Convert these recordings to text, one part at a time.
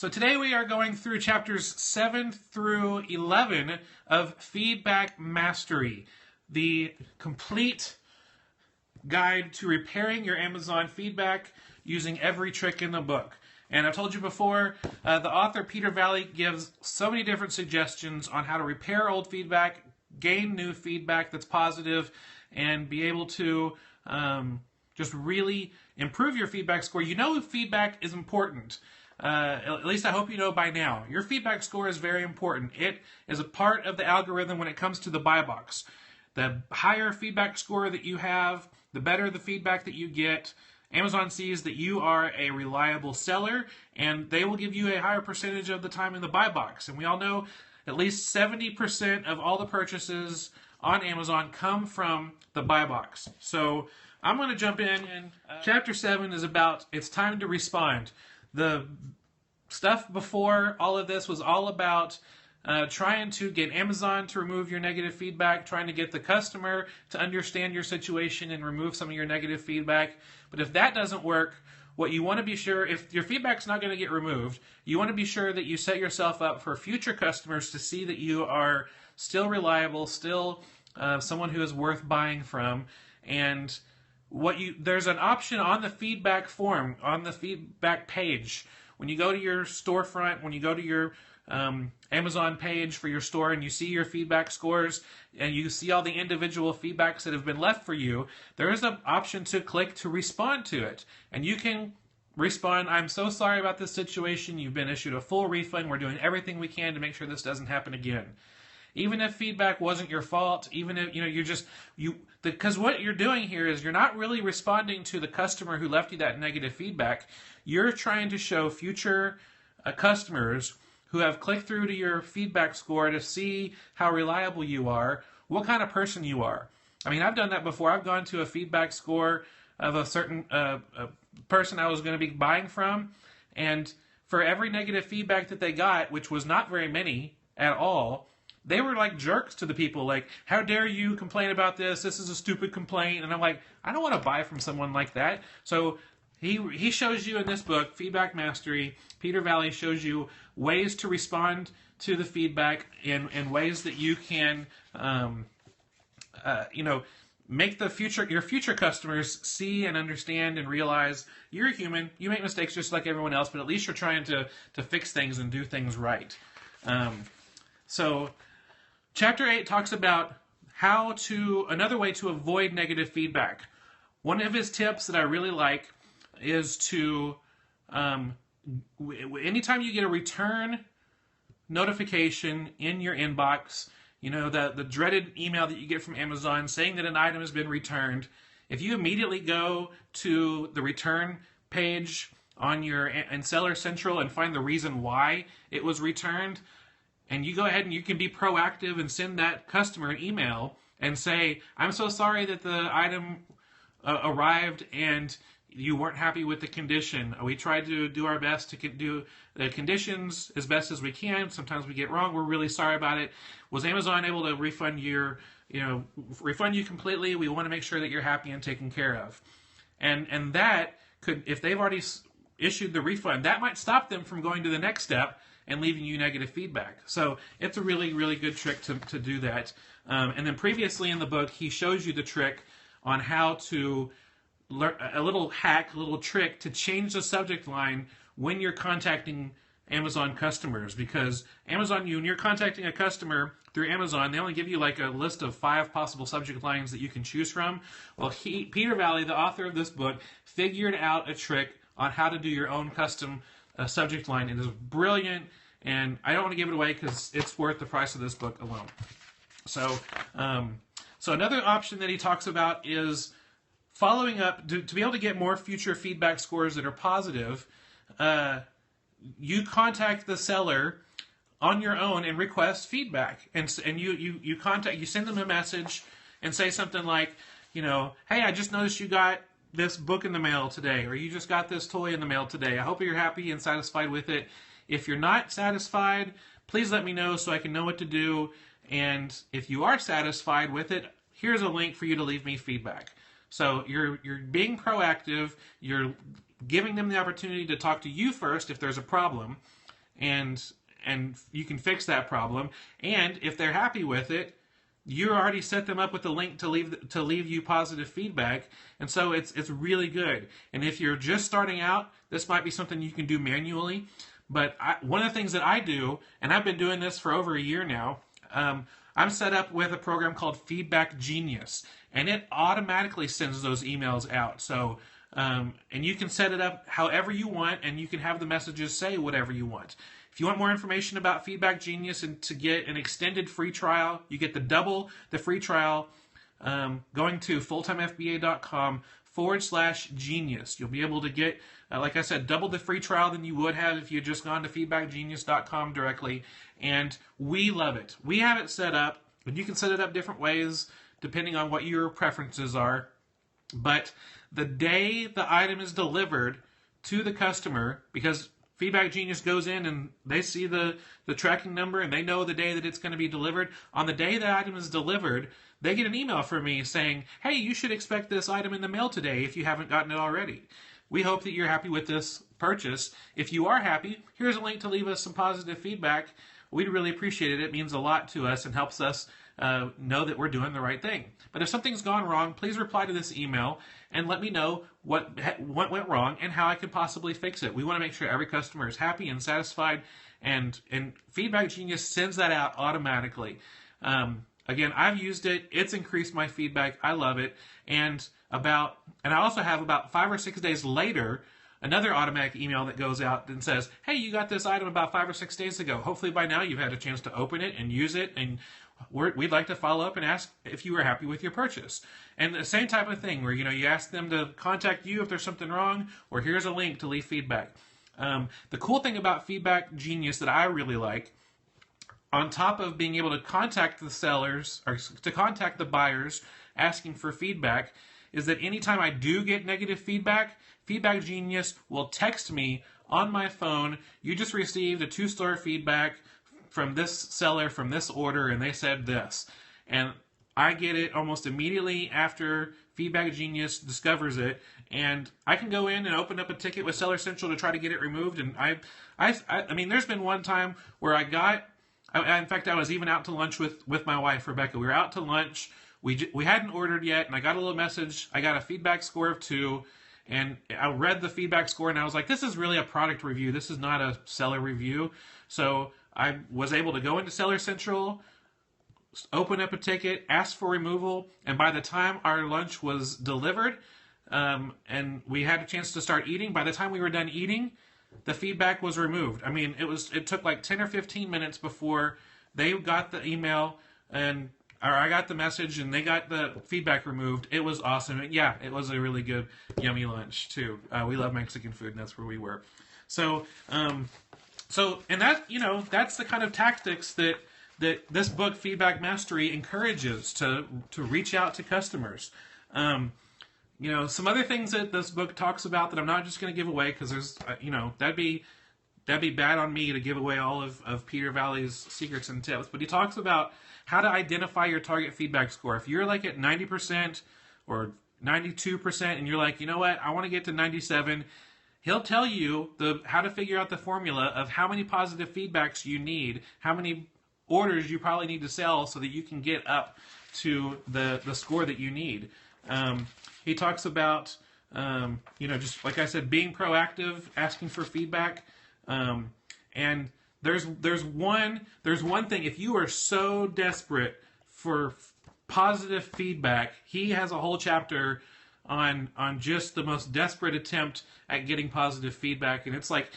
So today we are going through chapters 7 through 11 of Feedback Mastery, the complete guide to repairing your Amazon feedback using every trick in the book. And I've told you before, the author Peter Valley gives so many different suggestions on how to repair old feedback, gain new feedback that's positive, and be able to just really improve your feedback score. You know feedback is important. At least I hope you know by now. Your feedback score is very important. It is a part of the algorithm when it comes to the buy box. The higher feedback score that you have, the better the feedback that you get. Amazon sees that you are a reliable seller, and they will give you a higher percentage of the time in the buy box. And we all know at least 70% of all the purchases on Amazon come from the buy box. So I'm going to jump in, and Chapter 7 is about it's time to respond. The stuff before all of this was all about trying to get Amazon to remove your negative feedback, trying to get the customer to understand your situation and remove some of your negative feedback. But if that doesn't work, what you want to be sure, if your feedback's not going to get removed, you want to be sure that you set yourself up for future customers to see that you are still reliable, still someone who is worth buying from. And there's an option on the feedback form, on the feedback page. When you go to your storefront, when you go to your Amazon page for your store and you see your feedback scores and you see all the individual feedbacks that have been left for you, there is an option to click to respond to it. And you can respond, I'm so sorry about this situation. You've been issued a full refund. We're doing everything we can to make sure this doesn't happen again. Even if feedback wasn't your fault, even if because what you're doing here is you're not really responding to the customer who left you that negative feedback. You're trying to show future customers who have clicked through to your feedback score to see how reliable you are, what kind of person you are. I mean, I've done that before. I've gone to a feedback score of a certain person I was going to be buying from, and for every negative feedback that they got, which was not very many at all, they were like jerks to the people, like, how dare you complain about this? This is a stupid complaint. And I'm like, I don't want to buy from someone like that. So he shows you in this book, Feedback Mastery, Peter Valley shows you ways to respond to the feedback in ways that you can, make your future customers see and understand and realize you're a human. You make mistakes just like everyone else, but at least you're trying to fix things and do things right. So Chapter 8 talks about another way to avoid negative feedback. One of his tips that I really like is to, anytime you get a return notification in your inbox, the dreaded email that you get from Amazon saying that an item has been returned, if you immediately go to the return page in Seller Central and find the reason why it was returned, and you go ahead and you can be proactive and send that customer an email and say, I'm so sorry that the item arrived and you weren't happy with the condition. We tried to do our best to do the conditions as best as we can. Sometimes we get wrong. We're really sorry about it. Was Amazon able to refund you completely? We want to make sure that you're happy and taken care of. And that could, if they've already issued the refund, that might stop them from going to the next step and leaving you negative feedback. So it's a really, really good trick to do that. And then previously in the book, he shows you the trick on how to learn a little hack, a little trick to change the subject line when you're contacting Amazon customers. Because when you're contacting a customer through Amazon, they only give you like a list of 5 possible subject lines that you can choose from. Well, Peter Valley, the author of this book, figured out a trick on how to do your own custom subject line. It is brilliant, and I don't want to give it away because it's worth the price of this book alone. So another option that he talks about is following up to be able to get more future feedback scores that are positive. You contact the seller on your own and request feedback, and you send them a message and say something like, hey, I just noticed you got this book in the mail today, or you just got this toy in the mail today. I hope you're happy and satisfied with it. If you're not satisfied, please let me know so I can know what to do. And if you are satisfied with it, here's a link for you to leave me feedback. So you're being proactive. You're giving them the opportunity to talk to you first if there's a problem. and you can fix that problem. And if they're happy with it, you already set them up with a link to leave you positive feedback, and so it's really good. And if you're just starting out, this might be something you can do manually. But one of the things that I do, and I've been doing this for over a year now, I'm set up with a program called Feedback Genius, and it automatically sends those emails out. So, and you can set it up however you want, and you can have the messages say whatever you want. If you want more information about Feedback Genius and to get an extended free trial, you get double the free trial going to fulltimefba.com/genius. You'll be able to get, like I said, double the free trial than you would have if you had just gone to feedbackgenius.com directly. And we love it. We have it set up, and you can set it up different ways depending on what your preferences are. But the day the item is delivered to the customer, because Feedback Genius goes in and they see the tracking number and they know the day that it's going to be delivered. On the day the item is delivered, they get an email from me saying, hey, you should expect this item in the mail today if you haven't gotten it already. We hope that you're happy with this purchase. If you are happy, here's a link to leave us some positive feedback. We'd really appreciate it. It means a lot to us and helps us know that we're doing the right thing. But if something's gone wrong, please reply to this email and let me know what went wrong and how I could possibly fix it. We want to make sure every customer is happy and satisfied, and Feedback Genius sends that out automatically. Again, I've used it. It's increased my feedback. I love it. And I also have about 5 or 6 days later another automatic email that goes out and says, hey, you got this item about 5 or 6 days ago. Hopefully by now you've had a chance to open it and use it, and we'd like to follow up and ask if you were happy with your purchase. And the same type of thing where, you ask them to contact you if there's something wrong, or here's a link to leave feedback. The cool thing about Feedback Genius that I really like, on top of being able to contact the sellers, or to contact the buyers asking for feedback, is that anytime I do get negative feedback, Feedback Genius will text me on my phone, you just received a 2-star feedback from this seller, from this order, and they said this. And I get it almost immediately after Feedback Genius discovers it, and I can go in and open up a ticket with Seller Central to try to get it removed. And I mean, there's been one time where in fact, I was even out to lunch with my wife, Rebecca. We were out to lunch. We hadn't ordered yet, and I got a little message. I got a feedback score of 2, and I read the feedback score, and I was like, this is really a product review. This is not a seller review. So I was able to go into Seller Central, open up a ticket, ask for removal, and by the time our lunch was delivered, and we had a chance to start eating, by the time we were done eating, the feedback was removed. I mean, it took like 10 or 15 minutes before they got the email or I got the message and they got the feedback removed. It was awesome. Yeah, it was a really good, yummy lunch too. We love Mexican food, and that's where we were. So, and that, that's the kind of tactics that this book, Feedback Mastery, encourages to reach out to customers. Some other things that this book talks about that I'm not just going to give away, because there's, that'd be bad on me to give away all of Peter Valley's secrets and tips. But he talks about how to identify your target feedback score. If you're like at 90% or 92% and you're like, you know what, I want to get to 97, he'll tell you how to figure out the formula of how many positive feedbacks you need, how many orders you probably need to sell so that you can get up to the score that you need. He talks about, just like I said, being proactive, asking for feedback, and there's one thing. If you are so desperate for positive feedback, he has a whole chapter on just the most desperate attempt at getting positive feedback. And it's like,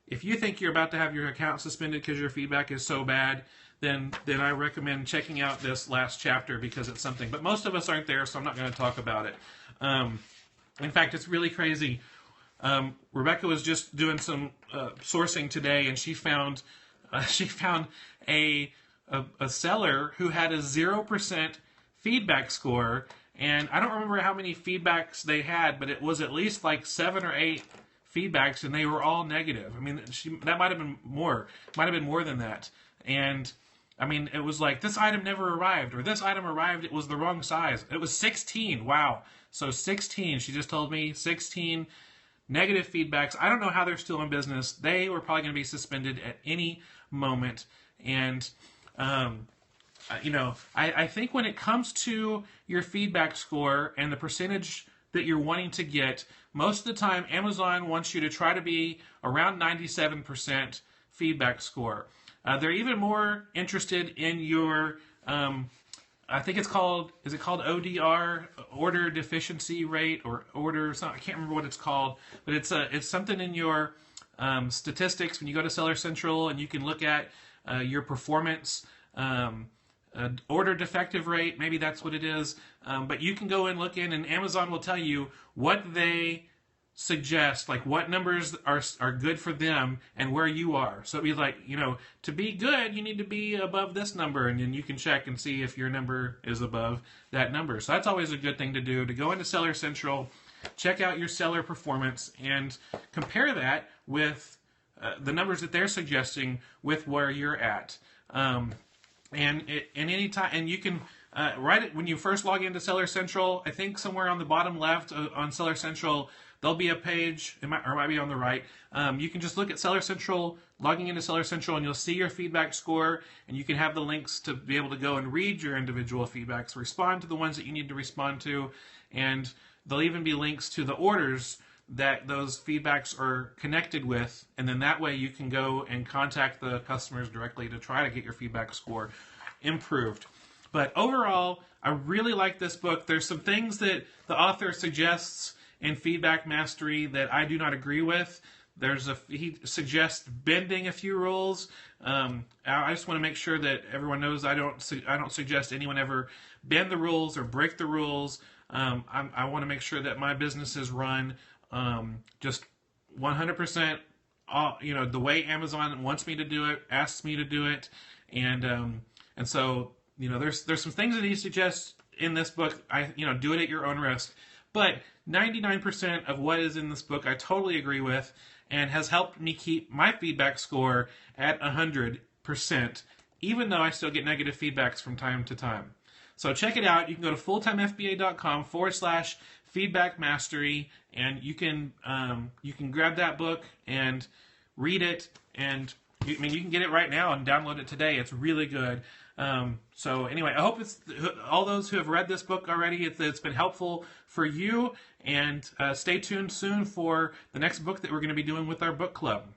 if you think you're about to have your account suspended because your feedback is so bad, then I recommend checking out this last chapter, because it's something. But most of us aren't there, so I'm not going to talk about it. In fact, it's really crazy. Rebecca was just doing some sourcing today, and she found a seller who had a 0% feedback score, and I don't remember how many feedbacks they had, but it was at least like 7 or 8 feedbacks, and they were all negative. I mean, that might have been more. Might have been more than that. And I mean, it was like, this item never arrived, or this item arrived, it was the wrong size. It was 16. Wow. So 16. She just told me 16 negative feedbacks. I don't know how they're still in business. They were probably going to be suspended at any moment. And, I think when it comes to your feedback score and the percentage that you're wanting to get, most of the time Amazon wants you to try to be around 97% feedback score. They're even more interested in your, I think is it called ODR, order deficiency rate, or order something? I can't remember what it's called, but it's something in your statistics when you go to Seller Central, and you can look at your performance, order defective rate, maybe that's what it is. But you can go and look in, and Amazon will tell you what they suggest, like what numbers are good for them and where you are. So it'd be like, to be good, you need to be above this number, and then you can check and see if your number is above that number. So that's always a good thing to do, to go into Seller Central, check out your seller performance, and compare that with the numbers that they're suggesting with where you're at. And any time, and you can when you first log into Seller Central, I think somewhere on the bottom left on Seller Central, there'll be a page, it might be on the right. You can just look at Seller Central, logging into Seller Central, and you'll see your feedback score, and you can have the links to be able to go and read your individual feedbacks, respond to the ones that you need to respond to, and there'll even be links to the orders that those feedbacks are connected with, and then that way you can go and contact the customers directly to try to get your feedback score improved. But overall, I really like this book. There's some things that the author suggests in Feedback Mastery that I do not agree with. He suggests bending a few rules. I just want to make sure that everyone knows I don't suggest anyone ever bend the rules or break the rules. I want to make sure that my business is run just 100%, the way Amazon wants me to do it, asks me to do it, and so there's some things that he suggests in this book. Do it at your own risk, but 99% of what is in this book I totally agree with, and has helped me keep my feedback score at 100%, even though I still get negative feedbacks from time to time. So check it out. You can go to fulltimefba.com/feedback mastery, and you can grab that book and read it. And you can get it right now and download it today. It's really good. So anyway, I hope all those who have read this book already, it's been helpful for you. And stay tuned soon for the next book that we're going to be doing with our book club.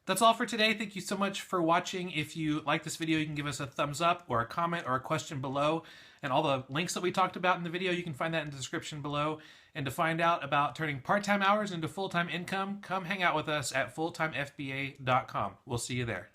That's all for today. Thank you so much for watching. If you like this video, you can give us a thumbs up or a comment or a question below. And all the links that we talked about in the video, you can find that in the description below. And to find out about turning part-time hours into full-time income, come hang out with us at fulltimefba.com. We'll see you there.